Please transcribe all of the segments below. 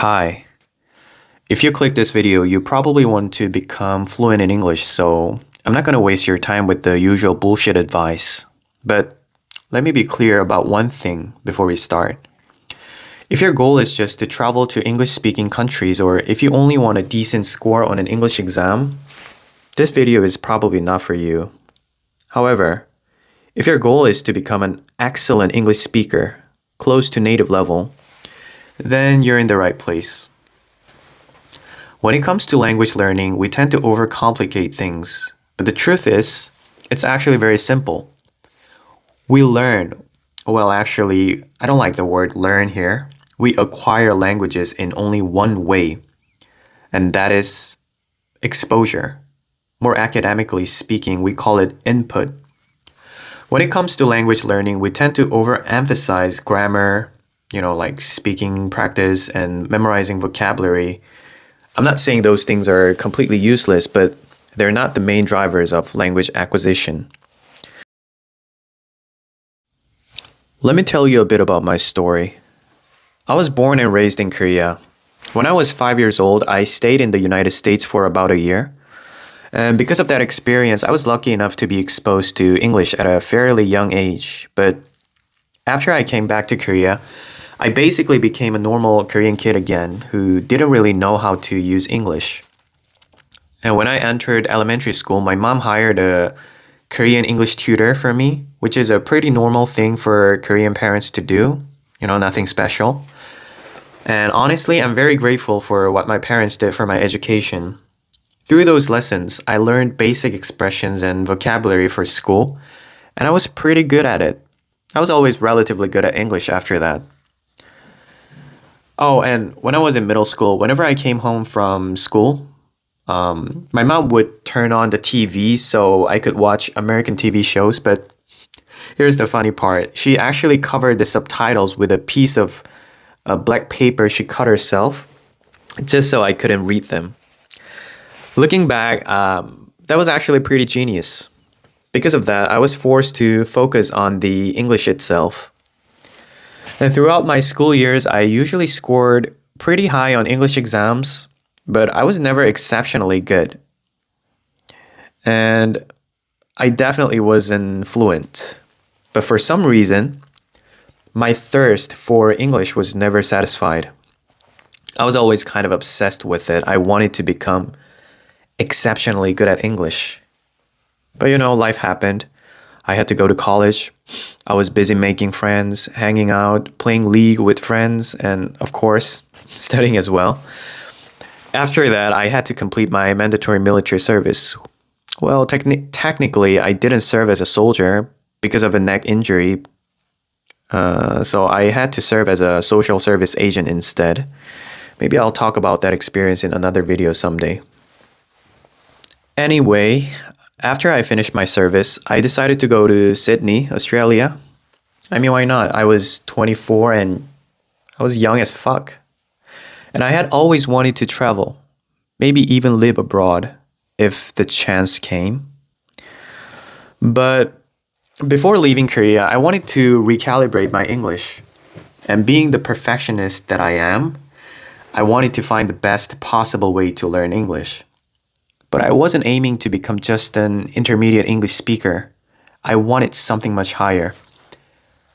Hi. If you click this video, you probably want to become fluent in English, so I'm not going to waste your time with the usual bullshit advice. But let me be clear about one thing before we start. If your goal is just to travel to English-speaking countries, or if you only want a decent score on an English exam, this video is probably not for you. However, if your goal is to become an excellent English speaker, close to native level, then you're in the right place. When it comes to language learning, we tend to overcomplicate things. But the truth is, it's actually very simple. We learn, I don't like the word learn here. We acquire languages in only one way, and that is exposure. More academically speaking, we call it input. When it comes to language learning, we tend to overemphasize grammar, like speaking practice and memorizing vocabulary. I'm not saying those things are completely useless, but they're not the main drivers of language acquisition. Let me tell you a bit about my story. I was born and raised in Korea. When I was 5 years old, I stayed in the United States for about a year. And because of that experience, I was lucky enough to be exposed to English at a fairly young age. But after I came back to Korea, I basically became a normal Korean kid again who didn't really know how to use English. And when I entered elementary school, my mom hired a Korean English tutor for me, which is a pretty normal thing for Korean parents to do, nothing special. And honestly, I'm very grateful for what my parents did for my education. Through those lessons, I learned basic expressions and vocabulary for school, and I was pretty good at it. I was always relatively good at English after that. Oh, and when I was in middle school, whenever I came home from school, my mom would turn on the TV so I could watch American TV shows, but here's the funny part. She actually covered the subtitles with a piece of black paper she cut herself, just so I couldn't read them. Looking back, that was actually pretty genius. Because of that, I was forced to focus on the English itself. And throughout my school years, I usually scored pretty high on English exams, but I was never exceptionally good. And I definitely wasn't fluent. But for some reason, my thirst for English was never satisfied. I was always kind of obsessed with it. I wanted to become exceptionally good at English. But life happened. I had to go to college. I was busy making friends, hanging out, playing League with friends, and of course, studying as well. After that, I had to complete my mandatory military service. Well, technically, I didn't serve as a soldier because of a neck injury. So I had to serve as a social service agent instead. Maybe I'll talk about that experience in another video someday. Anyway, after I finished my service, I decided to go to Sydney, Australia. I mean, why not? I was 24 and I was young as fuck. And I had always wanted to travel, maybe even live abroad if the chance came. But before leaving Korea, I wanted to recalibrate my English. And being the perfectionist that I am, I wanted to find the best possible way to learn English. But I wasn't aiming to become just an intermediate English speaker. I wanted something much higher.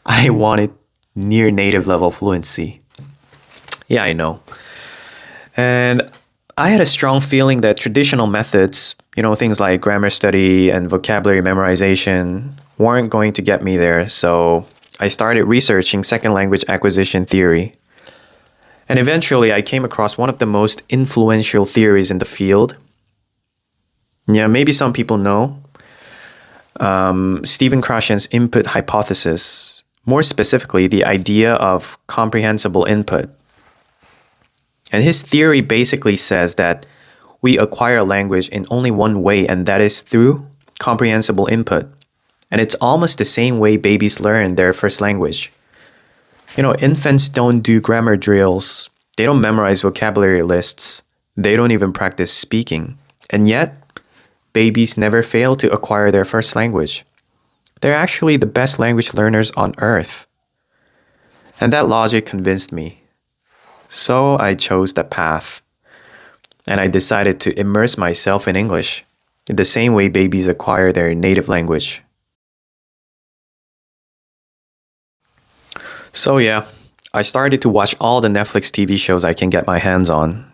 I wanted near native level fluency. Yeah, I know. And I had a strong feeling that traditional methods, things like grammar study and vocabulary memorization, weren't going to get me there. So I started researching second language acquisition theory. And eventually I came across one of the most influential theories in the field. Yeah, maybe some people know Stephen Krashen's input hypothesis, more specifically the idea of comprehensible input. And his theory basically says that we acquire language in only one way, and that is through comprehensible input. And it's almost the same way babies learn their first language. Infants don't do grammar drills. They don't memorize vocabulary lists. They don't even practice speaking. And yet, babies never fail to acquire their first language. They're actually the best language learners on earth. And that logic convinced me. So I chose that path and I decided to immerse myself in English in the same way babies acquire their native language. So yeah, I started to watch all the Netflix TV shows I can get my hands on.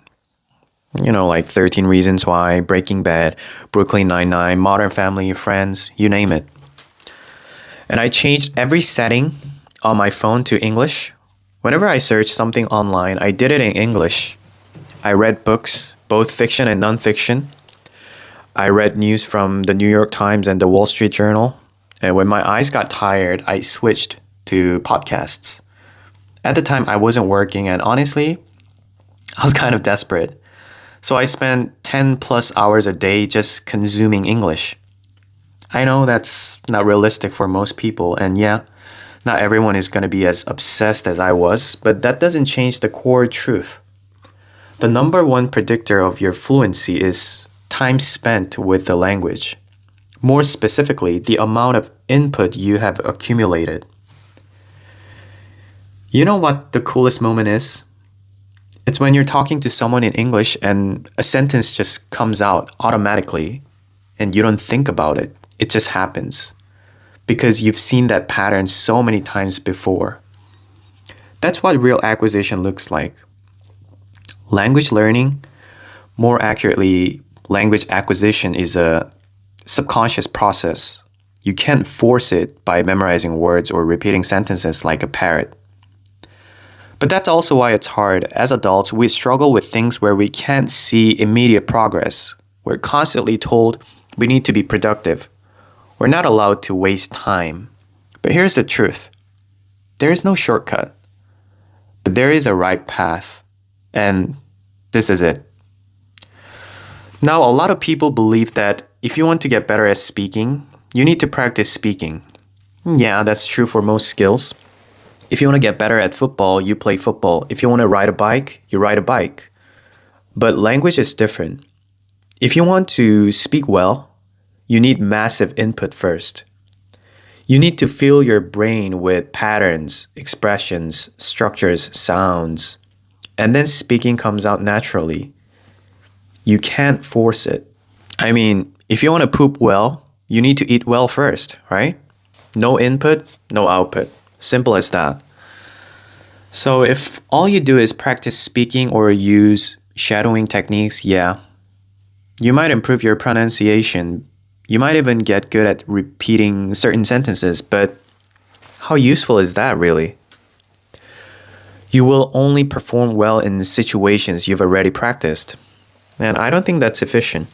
You know, like 13 Reasons Why, Breaking Bad, Brooklyn Nine-Nine, Modern Family, Friends, you name it. And I changed every setting on my phone to English. Whenever I searched something online, I did it in English. I read books, both fiction and nonfiction. I read news from the New York Times and the Wall Street Journal. And when my eyes got tired, I switched to podcasts. At the time, I wasn't working, and honestly, I was kind of desperate. So I spent 10 plus hours a day just consuming English. I know that's not realistic for most people, and yeah, not everyone is going to be as obsessed as I was, but that doesn't change the core truth. The number one predictor of your fluency is time spent with the language. More specifically, the amount of input you have accumulated. You know what the coolest moment is? It's when you're talking to someone in English and a sentence just comes out automatically and you don't think about it. It just happens because you've seen that pattern so many times before. That's what real acquisition looks like. Language learning, more accurately, language acquisition, is a subconscious process. You can't force it by memorizing words or repeating sentences like a parrot. But that's also why it's hard. As adults, we struggle with things where we can't see immediate progress. We're constantly told we need to be productive. We're not allowed to waste time. But here's the truth. There is no shortcut. But there is a right path. And this is it. Now, a lot of people believe that if you want to get better at speaking, you need to practice speaking. Yeah, that's true for most skills. If you want to get better at football, you play football. If you want to ride a bike, you ride a bike. But language is different. If you want to speak well, you need massive input first. You need to fill your brain with patterns, expressions, structures, sounds, and then speaking comes out naturally. You can't force it. I mean, if you want to poop well, you need to eat well first, right? No input, no output. Simple as that. So if all you do is practice speaking or use shadowing techniques, yeah, you might improve your pronunciation. You might even get good at repeating certain sentences, but how useful is that really? You will only perform well in situations you've already practiced. And I don't think that's sufficient.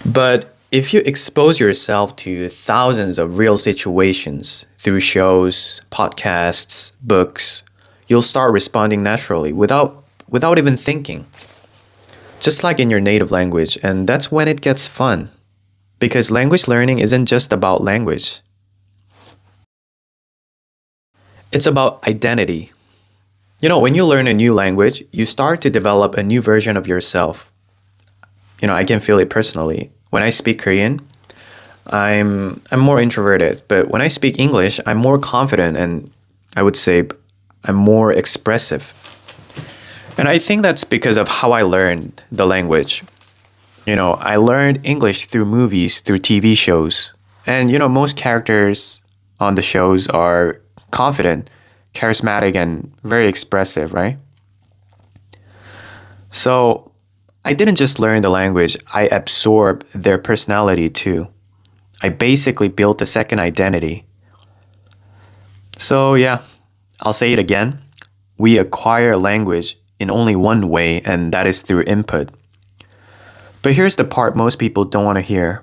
But if you expose yourself to thousands of real situations through shows, podcasts, books, you'll start responding naturally without even thinking. Just like in your native language, and that's when it gets fun. Because language learning isn't just about language. It's about identity. You know, when you learn a new language, you start to develop a new version of yourself. You know, I can feel it personally. When I speak Korean, I'm more introverted, but when I speak English, I'm more confident and I would say I'm more expressive. And I think that's because of how I learned the language. You know, I learned English through movies, through TV shows. And you know, most characters on the shows are confident, charismatic, and very expressive, right? So I didn't just learn the language, I absorbed their personality too. I basically built a second identity. So yeah, I'll say it again. We acquire language in only one way, and that is through input. But here's the part most people don't want to hear.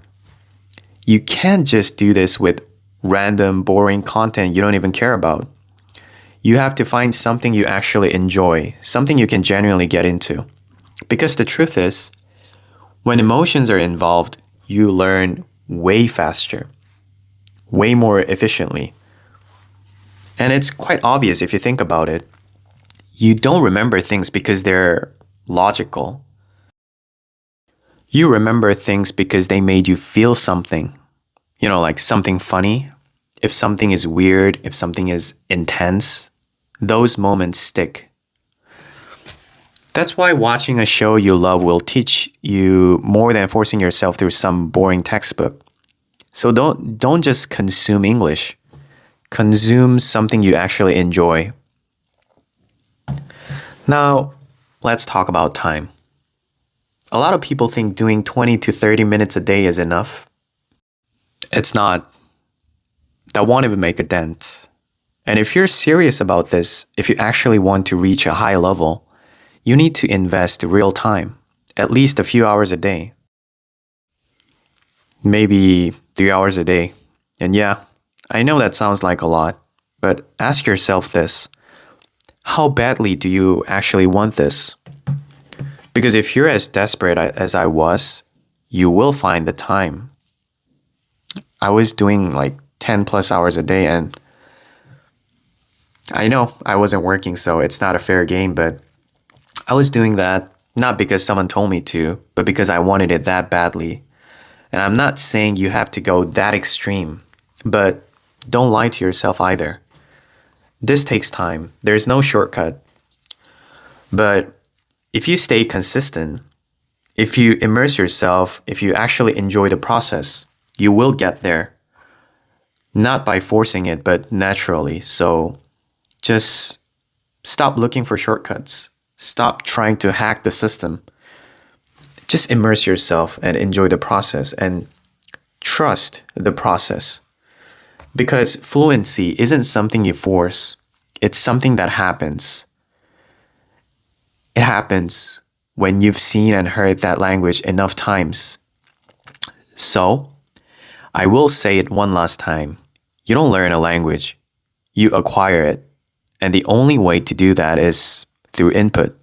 You can't just do this with random, boring content you don't even care about. You have to find something you actually enjoy, something you can genuinely get into. Because the truth is, when emotions are involved, you learn way faster, way more efficiently. And it's quite obvious if you think about it. You don't remember things because they're logical. You remember things because they made you feel something. You know, like something funny. If something is weird, if something is intense, those moments stick. That's why watching a show you love will teach you more than forcing yourself through some boring textbook. So don't just consume English. Consume something you actually enjoy. Now, let's talk about time. A lot of people think doing 20 to 30 minutes a day is enough. It's not. That won't even make a dent. And if you're serious about this, if you actually want to reach a high level, you need to invest real time, at least a few hours a day. Maybe 3 hours a day. And yeah, I know that sounds like a lot, but ask yourself this. How badly do you actually want this? Because if you're as desperate as I was, you will find the time. I was doing like 10 plus hours a day, and I know I wasn't working, so it's not a fair game, but I was doing that not because someone told me to, but because I wanted it that badly. And I'm not saying you have to go that extreme, but don't lie to yourself either. This takes time. There's no shortcut. But if you stay consistent, if you immerse yourself, if you actually enjoy the process, you will get there. Not by forcing it, but naturally. So just stop looking for shortcuts. Stop trying to hack the system. Just immerse yourself and enjoy the process and trust the process. Because fluency isn't something you force, it's something that happens. It happens when you've seen and heard that language enough times. So, I will say it one last time. You don't learn a language, you acquire it. And the only way to do that is through input.